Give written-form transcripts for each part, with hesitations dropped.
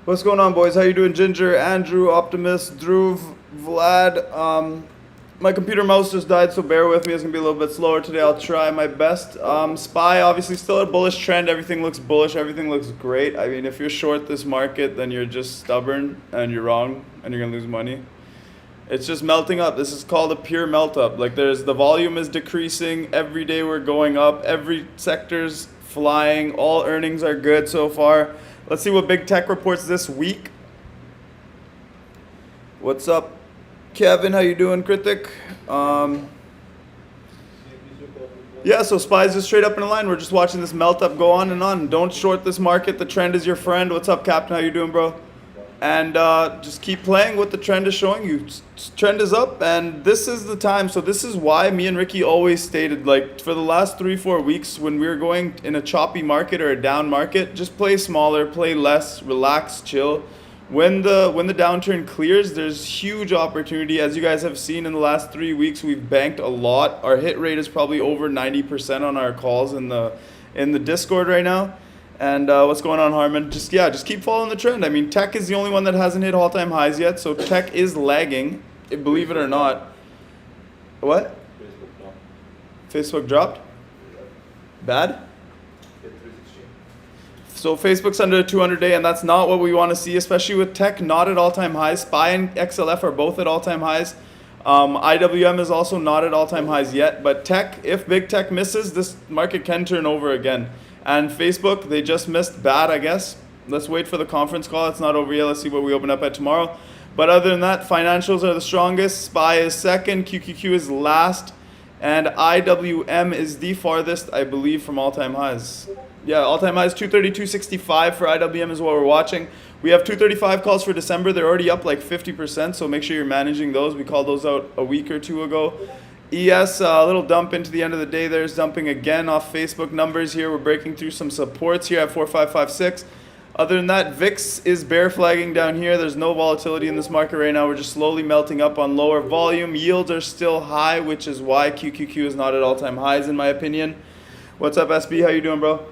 What's going on, boys? How you doing? Ginger, Andrew, Optimist, Dhruv, Vlad. My computer mouse just died, so bear with me. It's gonna be a little bit slower today. I'll try my best. SPY obviously still a bullish trend. Everything looks bullish. Everything looks great. I mean, if you're short this market, then you're just stubborn and you're wrong and you're gonna lose money. It's just melting up. This is called a pure melt up. Like the volume is decreasing. Every day we're going up. Every sector's flying. All earnings are good so far. Let's see what big tech reports this week. What's up, Kevin? How you doing, Kritik? Yeah, so SPY's just straight up in a line. We're just watching this melt up go on and on. Don't short this market. The trend is your friend. What's up, Captain? How you doing, bro? And just keep playing what the trend is showing you. Trend is up, and this is the time. So this is why me and Ricky always stated, like, for the last 3-4 weeks when we were going in a choppy market or a down market, just play smaller, play less, relax, chill. When the downturn clears, there's huge opportunity. As you guys have seen in the last 3 weeks, we've banked a lot. Our hit rate is probably over 90% on our calls in the Discord right now. And what's going on, Harmon? Just keep following the trend. I mean, tech is the only one that hasn't hit all-time highs yet, so tech is lagging, believe it or not. What? Facebook dropped? Bad? So Facebook's under a 200-day, and that's not what we want to see, especially with tech not at all-time highs. SPY and XLF are both at all-time highs. IWM is also not at all-time highs yet, but tech, if big tech misses, this market can turn over again. And Facebook, they just missed bad, I guess. Let's wait for the conference call. It's not over yet. Let's see what we open up at tomorrow. But other than that, financials are the strongest. SPY is second. QQQ is last. And IWM is the farthest, I believe, from all-time highs. Yeah, all-time highs 232.65 for IWM is what we're watching. We have 235 calls for December. They're already up like 50%, so make sure you're managing those. We called those out a week or two ago. ES, a little dump into the end of the day. There's dumping again off Facebook numbers here. We're breaking through some supports here at 4556. Other than that, VIX is bear flagging down here. There's no volatility in this market right now. We're just slowly melting up on lower volume. Yields are still high, which is why QQQ is not at all-time highs in my opinion. What's up, SB? How you doing, bro?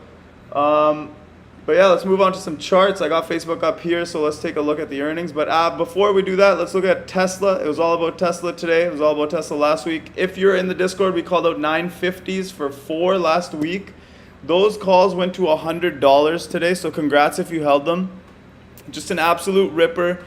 But yeah, let's move on to some charts. I got Facebook up here, so let's take a look at the earnings. But before we do that, let's look at Tesla. It was all about Tesla today. It was all about Tesla last week. If you're in the Discord, we called out 950s for 4 last week. Those calls went to $100 today, so congrats if you held them. Just an absolute ripper.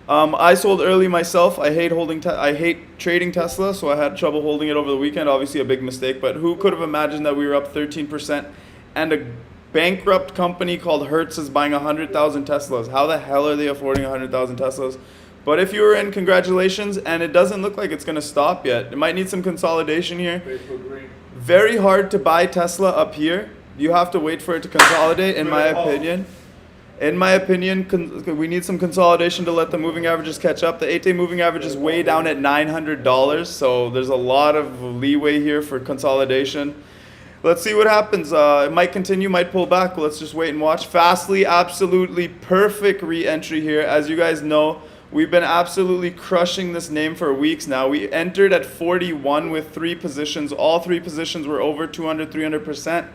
I sold early myself. I hate trading Tesla, so I had trouble holding it over the weekend. Obviously a big mistake, but who could have imagined that we were up 13% and a bankrupt company called Hertz is buying 100,000 Teslas. How the hell are they affording 100,000 Teslas? But if you were in, congratulations, and it doesn't look like it's going to stop yet. It might need some consolidation here. Very hard to buy Tesla up here. You have to wait for it to consolidate, in my opinion. In my opinion, we need some consolidation to let the moving averages catch up. The 8-day moving average is way down at $900, so there's a lot of leeway here for consolidation. Let's see what happens. It might continue, might pull back. Let's just wait and watch. Fastly, absolutely perfect re-entry here. As you guys know, we've been absolutely crushing this name for weeks now. We entered at 41 with 3 positions. All 3 positions were over 200, 300%.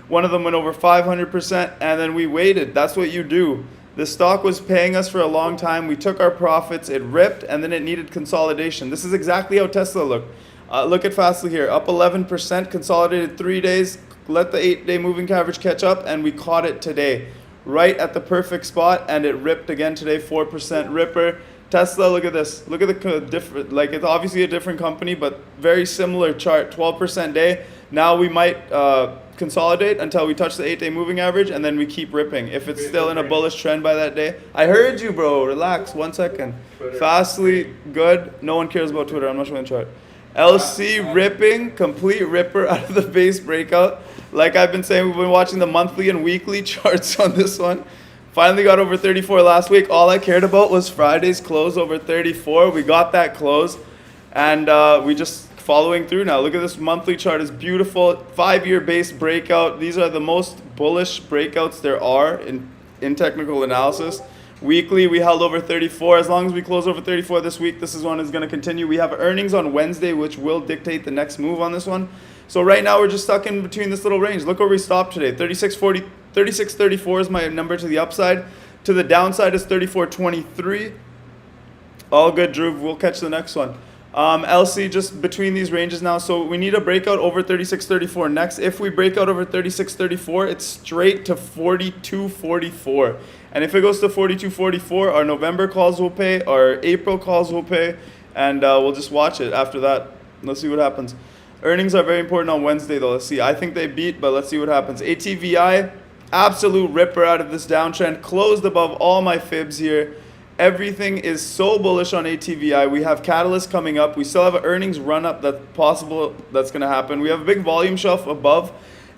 One of them went over 500%, and then we waited. That's what you do. The stock was paying us for a long time. We took our profits. It ripped, and then it needed consolidation. This is exactly how Tesla looked. Look at Fastly here, up 11%, consolidated 3 days, let the 8-day moving average catch up, and we caught it today, right at the perfect spot, and it ripped again today, 4% ripper. Tesla, look at this, look at the different, like it's obviously a different company, but very similar chart, 12% day. Now we might consolidate until we touch the 8-day moving average, and then we keep ripping. If it's still in a bullish trend by that day. I heard you, bro, relax, 1 second. Fastly, good, no one cares about Twitter, I'm not showing the chart. LC ripping, complete ripper out of the base breakout. Like I've been saying, we've been watching the monthly and weekly charts on this one. Finally got over 34 last week. All I cared about was Friday's close over 34. We got that close, and we just following through now. Look at this monthly chart. It's beautiful. 5-year base breakout. These are the most bullish breakouts there are in technical analysis. Weekly, we held over 34. As long as we close over 34 this week, this is one is going to continue. We have earnings on Wednesday, which will dictate the next move on this one. So right now, we're just stuck in between this little range. Look where we stopped today. 36.34 is my number to the upside. To the downside is 34.23. All good, Drew. We'll catch the next one. LC just between these ranges now. So we need a breakout over 36.34 next. If we break out over 36.34, it's straight to 42.44. And if it goes to 42.44, our November calls will pay, our April calls will pay, and we'll just watch it after that. Let's see what happens. Earnings are very important on Wednesday, though. Let's see. I think they beat, but let's see what happens. ATVI, absolute ripper out of this downtrend. Closed above all my fibs here. Everything is so bullish on ATVI. We have catalysts coming up. We still have an earnings run up that's possible that's going to happen. We have a big volume shelf above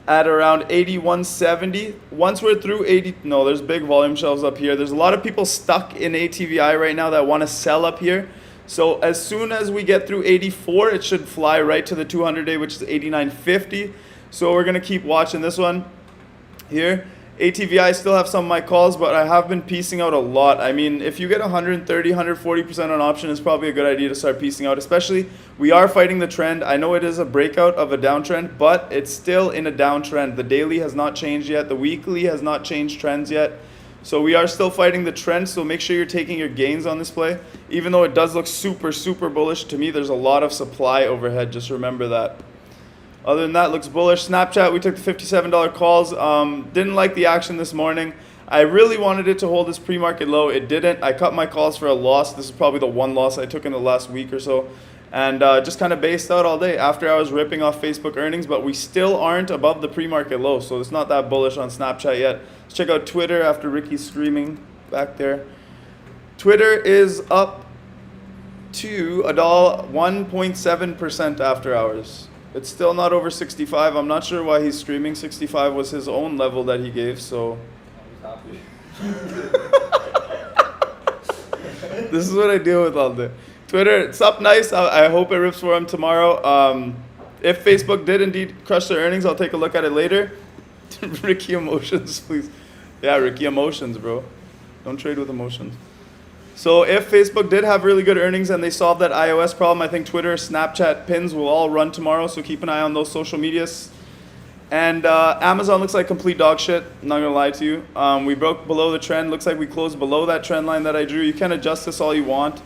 at around 81.70. Once we're through 80, no, there's big volume shelves up here. There's a lot of people stuck in ATVI right now that want to sell up here. So as soon as we get through 84, it should fly right to the 200-day, which is 89.50. So we're going to keep watching this one here. ATVI, I still have some of my calls, but I have been piecing out a lot. I mean, if you get 130, 140% on option, it's probably a good idea to start piecing out, especially we are fighting the trend. I know it is a breakout of a downtrend, but it's still in a downtrend. The daily has not changed yet. The weekly has not changed trends yet. So we are still fighting the trend, so make sure you're taking your gains on this play. Even though it does look super, super bullish, to me, there's a lot of supply overhead. Just remember that. Other than that, looks bullish. Snapchat, we took the $57 calls. Didn't like the action this morning. I really wanted it to hold this pre-market low. It didn't. I cut my calls for a loss. This is probably the one loss I took in the last week or so. And just kind of based out all day after I was ripping off Facebook earnings, but we still aren't above the pre-market low, so it's not that bullish on Snapchat yet. Let's check out Twitter after Ricky's screaming back there. Twitter is up to $1.7% after hours. It's still not over 65. I'm not sure why he's screaming. 65 was his own level that he gave, so. This is what I deal with all day. Twitter, it's up nice. I hope it rips for him tomorrow. If Facebook did indeed crush their earnings, I'll take a look at it later. Ricky emotions, please. Yeah, Ricky emotions, bro. Don't trade with emotions. So if Facebook did have really good earnings and they solved that iOS problem, I think Twitter, Snapchat, pins will all run tomorrow. So keep an eye on those social medias. And Amazon looks like complete dog shit. I'm not going to lie to you. We broke below the trend. Looks like we closed below that trend line that I drew. You can adjust this all you want.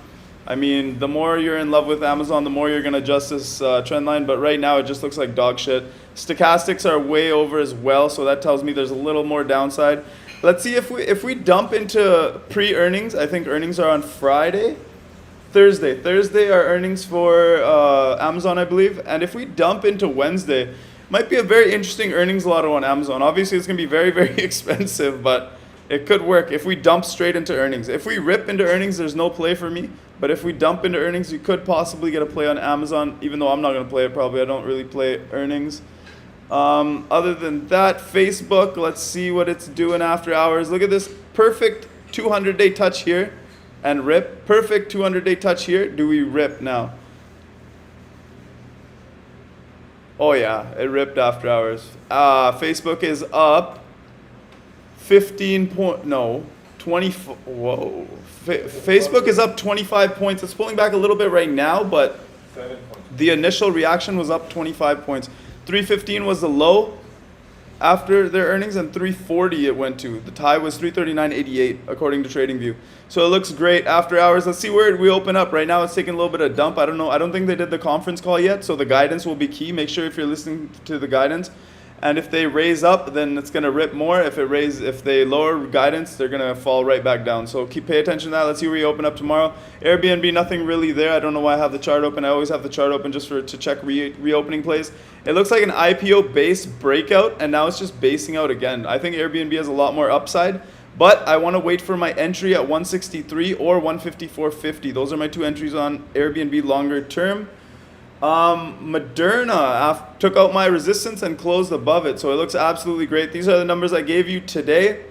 I mean, the more you're in love with Amazon, the more you're going to adjust this trend line. But right now, it just looks like dog shit. Stochastics are way over as well. So that tells me there's a little more downside. Let's see if we dump into pre-earnings. I think earnings are on Friday. Thursday are earnings for Amazon, I believe. And if we dump into Wednesday, might be a very interesting earnings lotto on Amazon. Obviously, it's going to be very, very expensive, but it could work if we dump straight into earnings. If we rip into earnings, there's no play for me. But if we dump into earnings, you could possibly get a play on Amazon, even though I'm not going to play it probably. I don't really play earnings. Other than that, Facebook, let's see what it's doing after hours. Look at this perfect 200-day touch here and rip. Perfect 200-day touch here. Do we rip now? Oh yeah, it ripped after hours. Facebook is up 20, whoa. Facebook is up 25 points. It's pulling back a little bit right now, but the initial reaction was up 25 points. 315 was the low after their earnings, and 340 it went to. The high was 339.88 according to TradingView. So it looks great after hours. Let's see where we open up. Right now it's taking a little bit of dump. I don't know. I don't think they did the conference call yet, so the guidance will be key. Make sure if you're listening to the guidance. And if they raise up, then it's going to rip more. If they lower guidance, they're going to fall right back down. So pay attention to that. Let's see where you open up tomorrow. Airbnb, nothing really there. I don't know why I have the chart open. I always have the chart open just to check reopening plays. It looks like an IPO base breakout, and now it's just basing out again. I think Airbnb has a lot more upside, but I want to wait for my entry at 163 or 154.50. Those are my two entries on Airbnb longer term. Moderna took out my resistance and closed above it, so it looks absolutely great. These are the numbers I gave you today.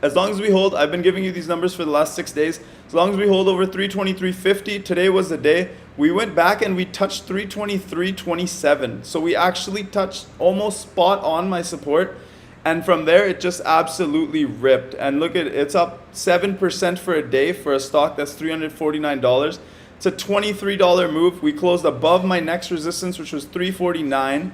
As long as we hold, I've been giving you these numbers for the last 6 days. As long as we hold over 323.50, today was the day. We went back and we touched 323.27. So we actually touched almost spot on my support. And from there, it just absolutely ripped. And look at it, it's up 7% for a day for a stock that's $349. It's a $23 move. We closed above my next resistance, which was $349.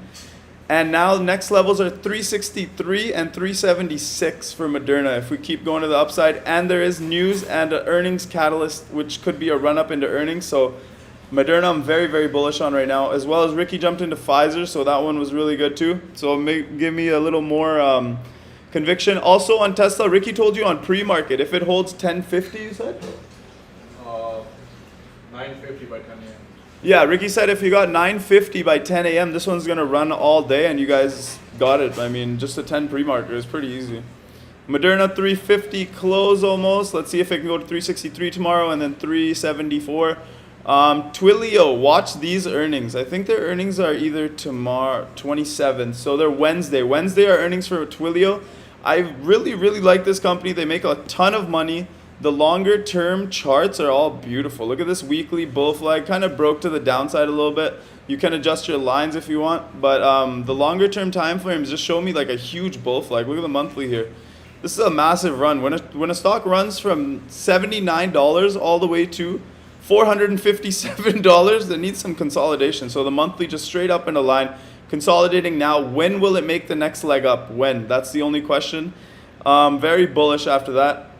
And now next levels are 363 and 376 for Moderna if we keep going to the upside. And there is news and an earnings catalyst, which could be a run up into earnings. So Moderna I'm very, very bullish on right now, as well as Ricky jumped into Pfizer, so that one was really good too. So give me a little more conviction. Also on Tesla, Ricky told you on pre-market, if it holds 1050, you said? 950 by 10 a.m. Yeah, Ricky said if you got 950 by 10 a.m., this one's going to run all day, and you guys got it. I mean, just a 10 pre-market is pretty easy. Moderna 350 close almost. Let's see if it can go to 363 tomorrow and then 374. Twilio, watch these earnings. I think their earnings are either tomorrow, 27th, so they're Wednesday. Wednesday are earnings for Twilio. I really, really like this company. They make a ton of money. The longer term charts are all beautiful. Look at this weekly bull flag, kind of broke to the downside a little bit. You can adjust your lines if you want, but the longer term time frames just show me like a huge bull flag. Look at the monthly here. This is a massive run. When a stock runs from $79 all the way to $457, that needs some consolidation. So the monthly just straight up in a line, consolidating now. When will it make the next leg up? When? That's the only question. Very bullish after that.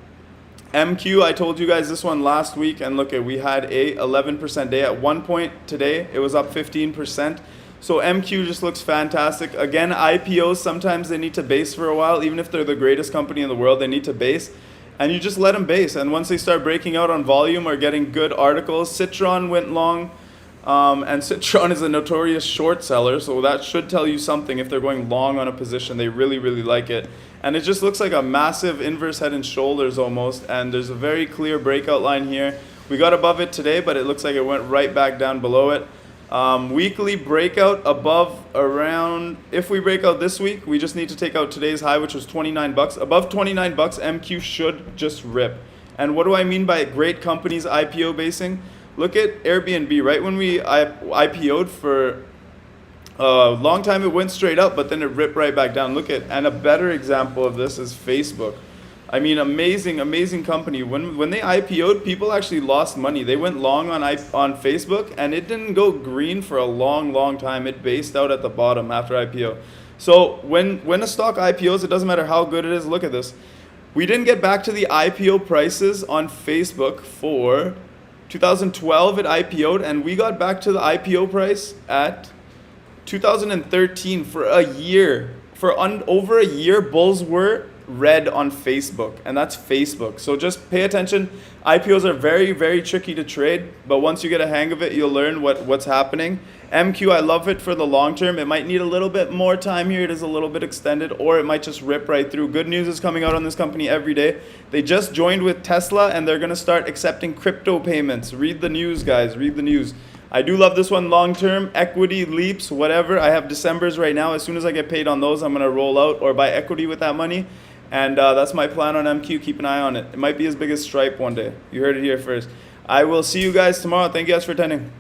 MQ, I told you guys this one last week, and look, we had a 11% day. At one point today, it was up 15%. So MQ just looks fantastic. Again, IPOs, sometimes they need to base for a while. Even if they're the greatest company in the world, they need to base. And you just let them base. And once they start breaking out on volume or getting good articles, Citron went long. And Citron is a notorious short seller, so that should tell you something if they're going long on a position. They really, really like it. And it just looks like a massive inverse head and shoulders almost, and there's a very clear breakout line here. We got above it today, but it looks like it went right back down below it. Weekly breakout above around, if we break out this week, we just need to take out today's high, which was 29 bucks. Above 29 bucks, MQ should just rip. And what do I mean by great companies IPO basing? Look at Airbnb. Right when we IPO'd for a long time, it went straight up, but then it ripped right back down. Look at, and a better example of this is Facebook. I mean, amazing, amazing company. When they IPO'd, people actually lost money. They went long on Facebook, and it didn't go green for a long, long time. It based out at the bottom after IPO. So when a stock IPOs, it doesn't matter how good it is. Look at this. We didn't get back to the IPO prices on Facebook for 2012. It IPO'd, and we got back to the IPO price at 2013 for a year. For over a year, bulls were red on Facebook, and that's Facebook. So just pay attention. IPOs are very, very tricky to trade, but once you get a hang of it, you'll learn what's happening. MQ, I love it for the long term. It might need a little bit more time here. It is a little bit extended, or it might just rip right through. Good news is coming out on this company every day. They just joined with Tesla, and they're going to start accepting crypto payments. Read the news, guys. Read the news. I do love this one long term. Equity, leaps, whatever. I have Decembers right now. As soon as I get paid on those, I'm going to roll out or buy equity with that money. And that's my plan on MQ. Keep an eye on it. It might be as big as Stripe one day. You heard it here first. I will see you guys tomorrow. Thank you guys for attending.